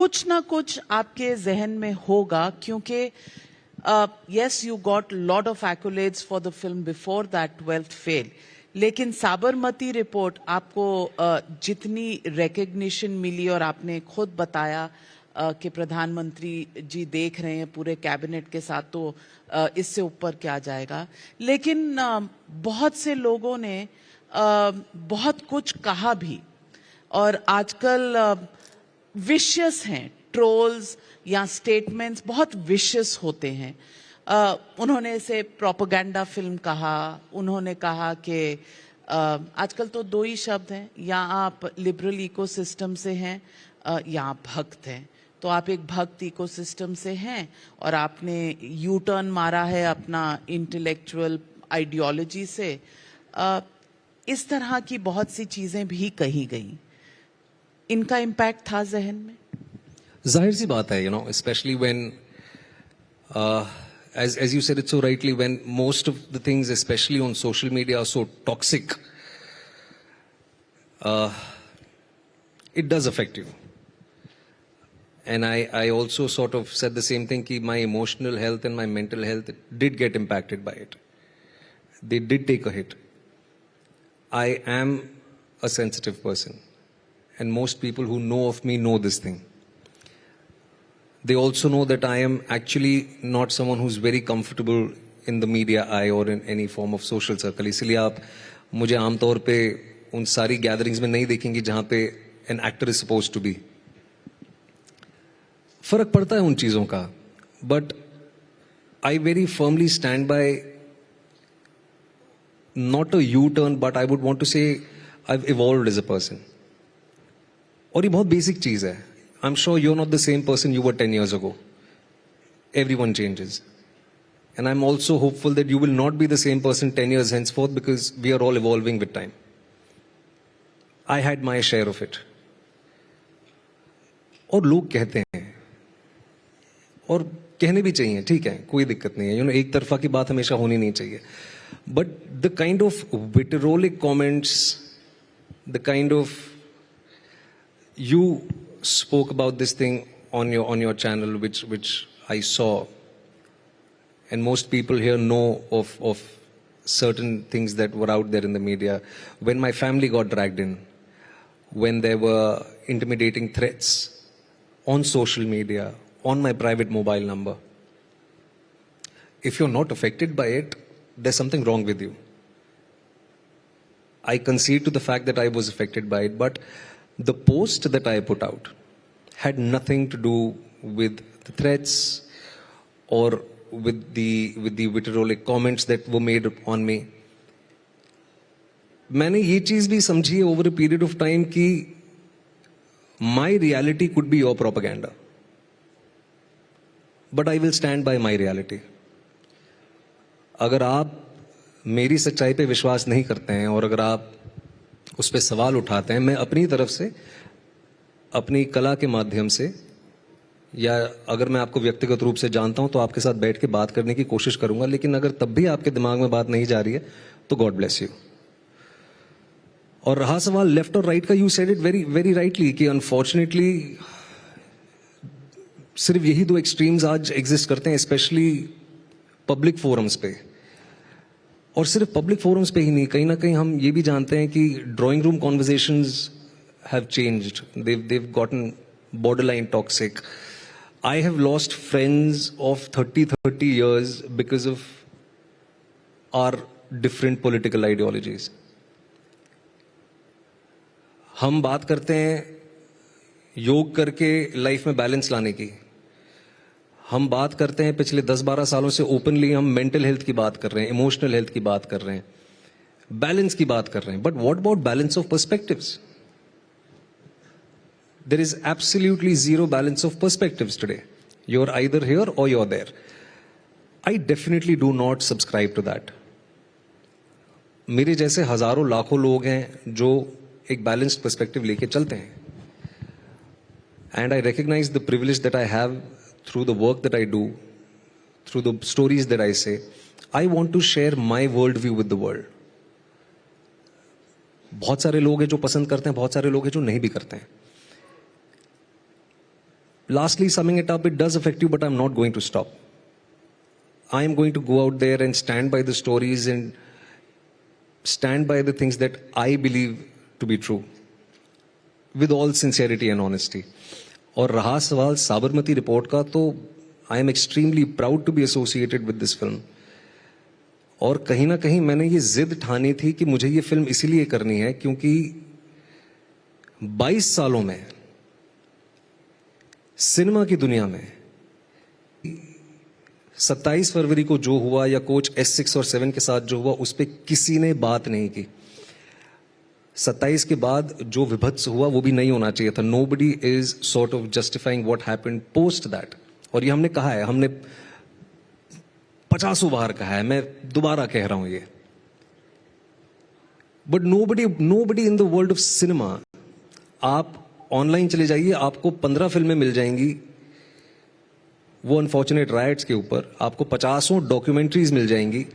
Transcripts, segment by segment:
कुछ ना कुछ आपके जहन में होगा क्योंकि yes, you got a lot of accolades for the film before that 12th fail. लेकिन साबरमती रिपोर्ट आपको जितनी recognition मिली और आपने खुद बताया कि प्रधानमंत्री जी देख रहे हैं पूरे कैबिनेट के साथ, तो इससे ऊपर क्या जाएगा। लेकिन बहुत से लोगों ने बहुत कुछ कहा भी, और आजकल विशियस हैं, ट्रोल्स या स्टेटमेंट्स बहुत विशियस होते हैं। उन्होंने इसे प्रोपेगेंडा फिल्म कहा, उन्होंने कहा कि आजकल तो दो ही शब्द हैं, या आप लिबरल इकोसिस्टम से हैं या आप भक्त हैं। तो आप एक भक्त इकोसिस्टम से हैं और आपने यू टर्न मारा है अपना इंटेलेक्चुअल आइडियोलॉजी से। इस तरह की बहुत सी चीजें भी कही गई, इनका इम्पैक्ट था जहन में? जाहिर सी बात है, especially when, as you said it so rightly, when most of the things, especially on social media, are so toxic, it does affect you. And I also sort of said the same thing, that my emotional health and my mental health did get impacted by it. They did take a hit. I am a sensitive person, and most people who know of me know this thing. They also know that I am actually not someone who's very comfortable in the media eye or in any form of social circle. इसलिए आप मुझे आमतौर पे उन सारी gatherings में नहीं देखेंगे जहां पे an actor is supposed to be. फर्क पड़ता है उन चीजों का, but I very firmly stand by not a U-turn, but I would want to say I've evolved as a person. और ये बहुत बेसिक चीज है. I'm sure you're not the same person you were 10 years ago. Everyone changes. And I'm also hopeful that you will not be the same person 10 years henceforth, because we are all evolving with time. I had my share of it. और लोग कहते हैं, और कहने भी चाहिए, ठीक है, कोई दिक्कत नहीं है, एक तरफा की बात हमेशा होनी नहीं चाहिए. But the kind of vitriolic comments, the kind of, you spoke about this thing on your channel, which I saw, and most people here know of certain things that were out there in the media. When my family got dragged in, when there were intimidating threats on social media, on my private mobile number, if you're not affected by it, there's something wrong with you. I concede to the fact that I was affected by it, but the post that I put out had nothing to do with the threats or with the vitriolic comments that were made on me. मैंने ये चीज भी समझी है over a period of time कि my reality could be your propaganda, but I will stand by my reality. अगर आप मेरी सच्चाई पे विश्वास नहीं करते हैं और अगर आप उस पर सवाल उठाते हैं, मैं अपनी तरफ से, अपनी कला के माध्यम से, या अगर मैं आपको व्यक्तिगत रूप से जानता हूं तो आपके साथ बैठ के बात करने की कोशिश करूंगा. लेकिन अगर तब भी आपके दिमाग में बात नहीं जा रही है तो गॉड ब्लेस यू. और रहा सवाल लेफ्ट और राइट का, you said it very very rightly कि अनफॉर्चुनेटली सिर्फ यही दो एक्सट्रीम्स आज एग्जिस्ट करते हैं, स्पेशली पब्लिक फोरम्स पे. और सिर्फ पब्लिक फोरम्स पे ही नहीं, कहीं ना कहीं हम ये भी जानते हैं कि drawing room conversations have changed. They've gotten borderline toxic. I have lost friends of 30 years because of our different political ideologies. हम बात करते हैं योग करके लाइफ में बैलेंस लाने की. हम बात करते हैं पिछले 10-12 सालों से ओपनली हम मेंटल हेल्थ की बात कर रहे हैं, इमोशनल हेल्थ की बात कर रहे हैं, बैलेंस की बात कर रहे हैं. But what about balance of perspectives? There is absolutely zero balance of perspectives today. You're either here or you're there. I definitely do not subscribe to that. मेरे जैसे हजारों लाखों लोग हैं जो एक balanced perspective लेके चलते हैं. And I recognize the privilege that I have through the work that I do, through the stories that I say. I want to share my worldview with the world. बहुत सारे लोग हैं जो पसंद करते हैं, बहुत सारे लोग हैं जो नहीं भी करते हैं. lastly, summing it up, it does affect you, but I'm not going to stop. I am going to go out there and stand by the stories and stand by the things that I believe to be true, with all sincerity and honesty. और रहा सवाल Sabarmati report का, तो I am extremely proud to be associated with this film. और कहीं ना कहीं मैंने ये जिद ठानी थी कि मुझे ये फिल्म इसीलिए करनी है क्योंकि 22 सालों में सिनेमा की दुनिया में 27 फरवरी को जो हुआ या कोच S6 और 7 के साथ जो हुआ, उस पर किसी ने बात नहीं की. 27 के बाद जो विभत्स हुआ वो भी नहीं होना चाहिए था. Nobody is sort of justifying what happened post that. और ये हमने कहा है, हमने 50 बार कहा है, मैं दोबारा कह रहा हूं ये. But nobody in the world of cinema, आप ऑनलाइन चले जाइए, आपको 15 फिल्में मिल जाएंगी वो अनफॉर्चुनेट राइट्स के ऊपर. आपको 50 डॉक्यूमेंट्रीज मिल जाएंगी,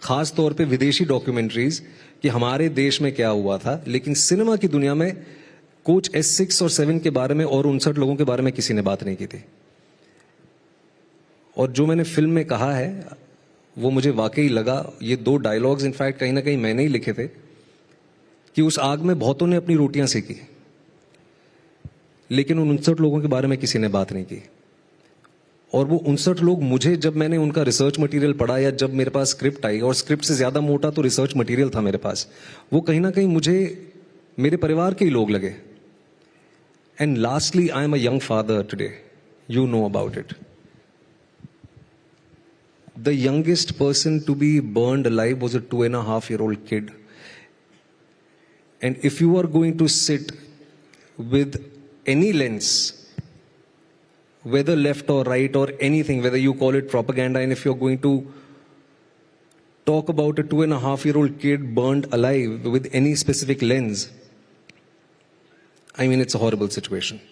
खास तौर पे विदेशी डॉक्यूमेंट्रीज कि हमारे देश में क्या हुआ था. लेकिन सिनेमा की दुनिया में कोच S6 और 7 के बारे में और 59 लोगों के बारे में किसी ने बात नहीं की थी. और जो मैंने फिल्म में कहा है वो मुझे वाकई लगा. ये 2 डायलॉग्स इनफैक्ट कहीं ना कहीं मैंने ही लिखे थे कि उस आग में बहुतों ने अपनी रोटियां सेकी, लेकिन उन 59 लोगों के बारे में किसी ने बात नहीं की. और वो 59 लोग मुझे, जब मैंने उनका रिसर्च मटेरियल पढ़ा या जब मेरे पास स्क्रिप्ट आई, और स्क्रिप्ट से ज्यादा मोटा तो रिसर्च मटेरियल था मेरे पास, वो कहीं ना कहीं मुझे मेरे परिवार के ही लोग लगे. And lastly, I am a young father today, you know about it. The youngest person to be burned alive was a 2.5-year-old kid. And if you are going to sit with any lens, whether left or right or anything, whether you call it propaganda, and if you're going to talk about a 2.5-year-old kid burned alive with any specific lens, I mean, it's a horrible situation.